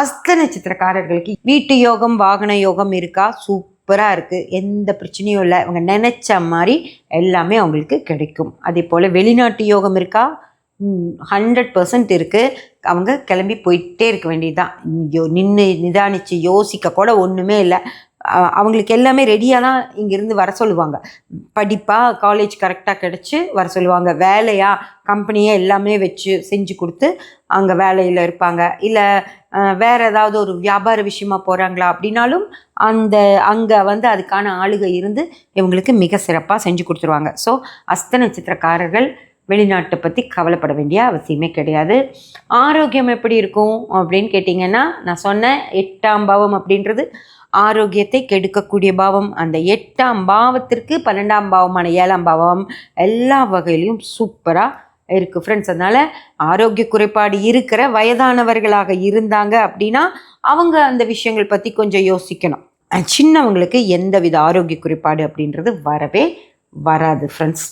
அஸ்த நட்சத்திரக்காரர்களுக்கு வீட்டு யோகம் வாகன யோகம் இருக்கா? சூப்பராக இருக்குது, எந்த பிரச்சனையும் இல்லை. அவங்க நினச்ச மாதிரி எல்லாமே அவங்களுக்கு கிடைக்கும். அதே போல் வெளிநாட்டு யோகம் இருக்கா? 100% இருக்குது. அவங்க கிளம்பி போயிட்டே இருக்க வேண்டியதுதான். நின்று நிதானித்து யோசிக்க கூட ஒன்றுமே இல்லை. அவங்களுக்கு எல்லாமே ரெடியாக தான் இங்கேருந்து வர சொல்லுவாங்க. படிப்பாக காலேஜ் கரெக்டாக கிடச்சி வர சொல்லுவாங்க. வேலையாக கம்பெனியை எல்லாமே வச்சு செஞ்சு கொடுத்து அங்கே வேலையில் இருப்பாங்க. இல்லை வேறு ஏதாவது ஒரு வியாபார விஷயமா போகிறாங்களா அப்படின்னாலும் அங்கே அதுக்கான ஆளுகை இருந்து இவங்களுக்கு மிக சிறப்பாக செஞ்சு கொடுத்துருவாங்க. ஸோ அஸ்த நட்சத்திரக்காரர்கள் வெளிநாட்டை பற்றி கவலைப்பட வேண்டிய அவசியமே கிடையாது. ஆரோக்கியம் எப்படி இருக்கும் அப்படின்னு கேட்டிங்கன்னா, நான் சொன்னேன் 8ஆம் பாவம் அப்படின்றது ஆரோக்கியத்தை கெடுக்கக்கூடிய பாவம். அந்த 8ஆம் பாவத்திற்கு 12ஆம் பாவமான 7ஆம் பாவம் எல்லா வகையிலையும் சூப்பராக இருக்குது ஃப்ரெண்ட்ஸ். அதனால் ஆரோக்கிய குறைபாடு இருக்கிற வயதானவர்களாக இருந்தாங்க அப்படின்னா அவங்க அந்த விஷயங்கள் பற்றி கொஞ்சம் யோசிக்கணும். சின்னவங்களுக்கு எந்தவித ஆரோக்கிய குறைபாடு அப்படின்றது வரவே வராது ஃப்ரெண்ட்ஸ்.